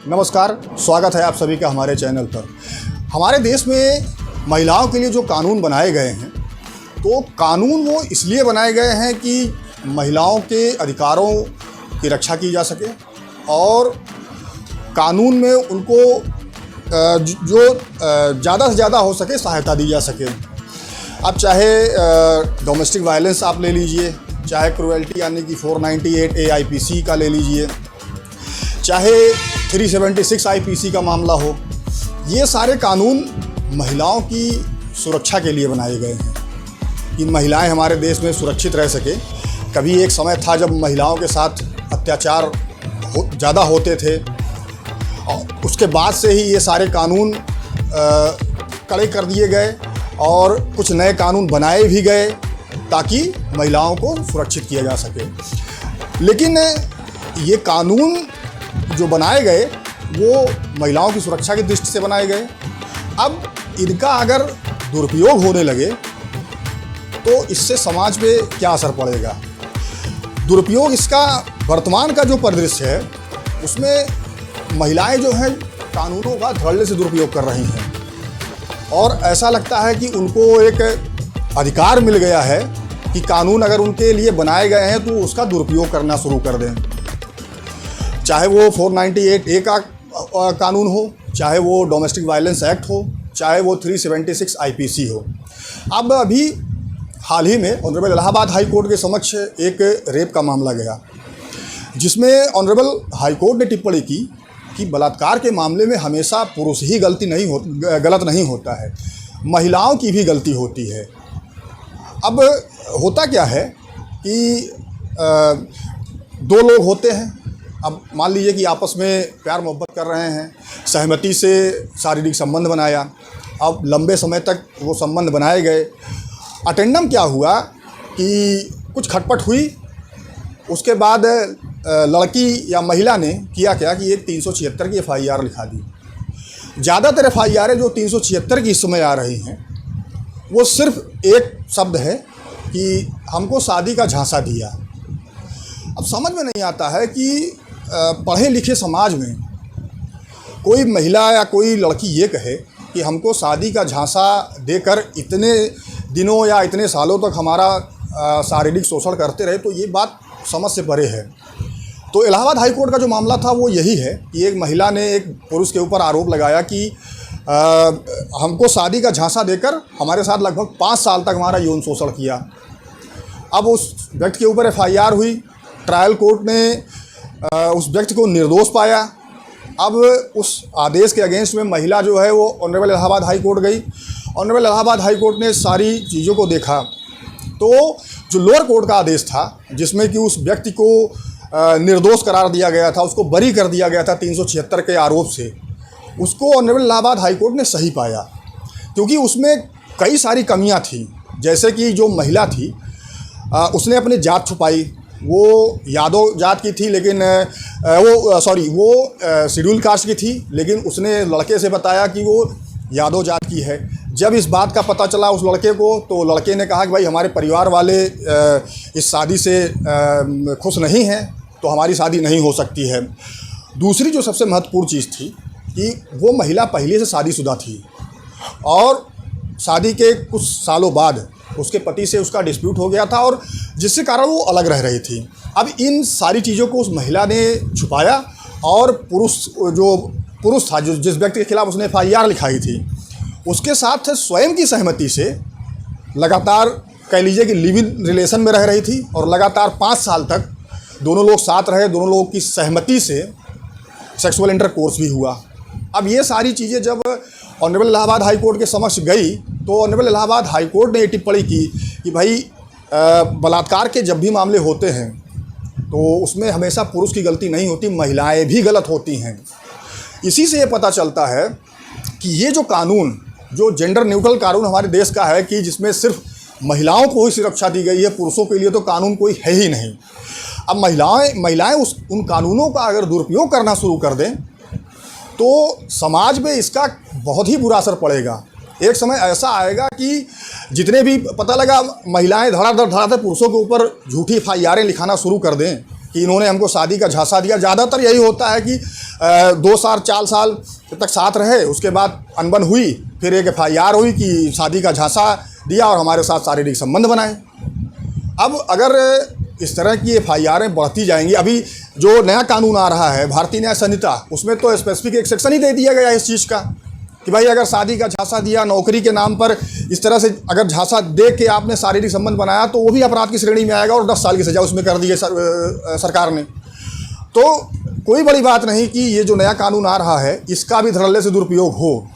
नमस्कार, स्वागत है आप सभी का हमारे चैनल पर। हमारे देश में महिलाओं के लिए जो कानून बनाए गए हैं, तो कानून वो इसलिए बनाए गए हैं कि महिलाओं के अधिकारों की रक्षा की जा सके और कानून में उनको जो ज़्यादा से ज़्यादा हो सके सहायता दी जा सके। अब चाहे डोमेस्टिक वायलेंस आप ले लीजिए, चाहे क्रुएल्टी यानी कि 498 AIPC का ले लीजिए, चाहे 376 IPC का मामला हो, ये सारे कानून महिलाओं की सुरक्षा के लिए बनाए गए हैं कि महिलाएं हमारे देश में सुरक्षित रह सके। कभी एक समय था जब महिलाओं के साथ अत्याचार ज़्यादा होते थे और उसके बाद से ही ये सारे कानून कड़े कर दिए गए और कुछ नए कानून बनाए भी गए ताकि महिलाओं को सुरक्षित किया जा सके। लेकिन ये कानून जो बनाए गए वो महिलाओं की सुरक्षा की दृष्टि से बनाए गए। अब इनका अगर दुरुपयोग होने लगे तो इससे समाज पे क्या असर पड़ेगा। दुरुपयोग इसका वर्तमान का जो परिदृश्य है उसमें महिलाएं जो हैं कानूनों का धड़ल्ले से दुरुपयोग कर रही हैं और ऐसा लगता है कि उनको एक अधिकार मिल गया है कि कानून अगर उनके लिए बनाए गए हैं तो उसका दुरुपयोग करना शुरू कर दें। चाहे वो 498A का कानून हो, चाहे वो डोमेस्टिक वायलेंस एक्ट हो, चाहे वो 376 IPC हो। अब अभी हाल ही में ऑनरेबल इलाहाबाद हाई कोर्ट के समक्ष एक रेप का मामला गया, जिसमें ऑनरेबल हाई कोर्ट ने टिप्पणी की कि बलात्कार के मामले में हमेशा पुरुष ही गलत नहीं होता है, महिलाओं की भी गलती होती है। अब होता क्या है कि दो लोग होते हैं, अब मान लीजिए कि आपस में प्यार मोहब्बत कर रहे हैं, सहमति से शारीरिक संबंध बनाया, अब लंबे समय तक वो संबंध बनाए गए। अटेंडम क्या हुआ कि कुछ खटपट हुई, उसके बाद लड़की या महिला ने किया क्या कि एक 376 की FIR लिखा दी। ज़्यादातर FIR जो 376 की इस समय आ रही हैं वो सिर्फ एक शब्द है कि हमको शादी का झांसा दिया। अब समझ में नहीं आता है कि पढ़े लिखे समाज में कोई महिला या कोई लड़की ये कहे कि हमको शादी का झांसा देकर इतने दिनों या इतने सालों तक हमारा शारीरिक शोषण करते रहे, तो ये बात समझ से परे है। तो इलाहाबाद हाई कोर्ट का जो मामला था वो यही है कि एक महिला ने एक पुरुष के ऊपर आरोप लगाया कि हमको शादी का झांसा देकर हमारे साथ लगभग 5 साल तक हमारा यौन शोषण किया। अब उस व्यक्ति के ऊपर FIR हुई, ट्रायल कोर्ट ने उस व्यक्ति को निर्दोष पाया। अब उस आदेश के अगेंस्ट में महिला जो है वो ऑनरेबल इलाहाबाद हाई कोर्ट गई। ऑनरेबल इलाहाबाद हाई कोर्ट ने सारी चीज़ों को देखा, तो जो लोअर कोर्ट का आदेश था जिसमें कि उस व्यक्ति को निर्दोष करार दिया गया था, उसको बरी कर दिया गया था 376 के आरोप से, उसको ऑनरेबल इलाहाबाद हाई कोर्ट ने सही पाया, क्योंकि उसमें कई सारी कमियां थी। जैसे कि जो महिला थी उसने अपनी जात छुपाई, वो यादव जात की थी, लेकिन वो शेड्यूल कास्ट की थी, लेकिन उसने लड़के से बताया कि वो यादव जात की है। जब इस बात का पता चला उस लड़के को, तो लड़के ने कहा कि भाई हमारे परिवार वाले इस शादी से खुश नहीं हैं, तो हमारी शादी नहीं हो सकती है। दूसरी जो सबसे महत्वपूर्ण चीज़ थी कि वो महिला पहले से शादीशुदा थी और शादी के कुछ सालों बाद उसके पति से उसका डिस्प्यूट हो गया था और जिसके कारण वो अलग रह रही थी। अब इन सारी चीज़ों को उस महिला ने छुपाया और पुरुष था जो जिस व्यक्ति के खिलाफ उसने FIR लिखाई थी, उसके साथ स्वयं की सहमति से लगातार कह लीजिए कि लिव इन रिलेशन में रह रही थी और लगातार 5 साल तक दोनों लोग साथ रहे, दोनों लोगों की सहमति से सेक्सुअल इंटरकोर्स भी हुआ। अब ये सारी चीज़ें जब ऑनरेबल इलाहाबाद हाई कोर्ट के समक्ष गई तो ऑनरेबल इलाहाबाद हाई कोर्ट ने ये टिप्पणी की कि भाई बलात्कार के जब भी मामले होते हैं तो उसमें हमेशा पुरुष की गलती नहीं होती, महिलाएं भी गलत होती हैं। इसी से ये पता चलता है कि ये जो कानून, जो जेंडर न्यूट्रल कानून हमारे देश का है कि जिसमें सिर्फ महिलाओं को ही सुरक्षा दी गई है, पुरुषों के लिए तो कानून कोई है ही नहीं। अब महिलाएं उन कानूनों का अगर दुरुपयोग करना शुरू कर दें तो समाज में इसका बहुत ही बुरा असर पड़ेगा। एक समय ऐसा आएगा कि जितने भी पता लगा महिलाएं धड़ाधड़ पुरुषों के ऊपर झूठी FIR लिखाना शुरू कर दें कि इन्होंने हमको शादी का झांसा दिया। ज़्यादातर यही होता है कि 2 साल 4 साल तक साथ रहे, उसके बाद अनबन हुई, फिर एक FIR हुई कि शादी का झांसा दिया और हमारे साथ शारीरिक संबंध बनाए। अब अगर इस तरह की FIRें बढ़ती जाएंगी, अभी जो नया कानून आ रहा है भारतीय न्याय संहिता, उसमें तो स्पेसिफिक एक सेक्शन ही दे दिया गया है इस चीज़ का कि भाई अगर शादी का झांसा दिया, नौकरी के नाम पर इस तरह से अगर झांसा दे के आपने शारीरिक संबंध बनाया तो वो भी अपराध की श्रेणी में आएगा और 10 साल की सज़ा उसमें कर दी है सरकार ने। तो कोई बड़ी बात नहीं कि ये जो नया कानून आ रहा है इसका भी धड़ल्ले से दुरुपयोग हो,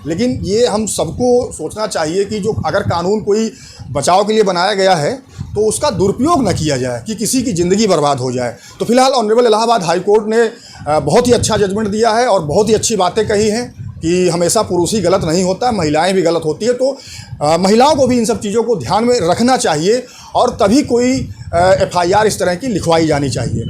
लेकिन ये हम सबको सोचना चाहिए कि जो अगर कानून कोई बचाव के लिए बनाया गया है तो उसका दुरुपयोग न किया जाए कि किसी की ज़िंदगी बर्बाद हो जाए। तो फिलहाल ऑनरेबल इलाहाबाद हाई कोर्ट ने बहुत ही अच्छा जजमेंट दिया है और बहुत ही अच्छी बातें कही हैं कि हमेशा पुरुष ही गलत नहीं होता, महिलाएं भी गलत होती है। तो महिलाओं को भी इन सब चीज़ों को ध्यान में रखना चाहिए और तभी कोई FIR इस तरह की लिखवाई जानी चाहिए।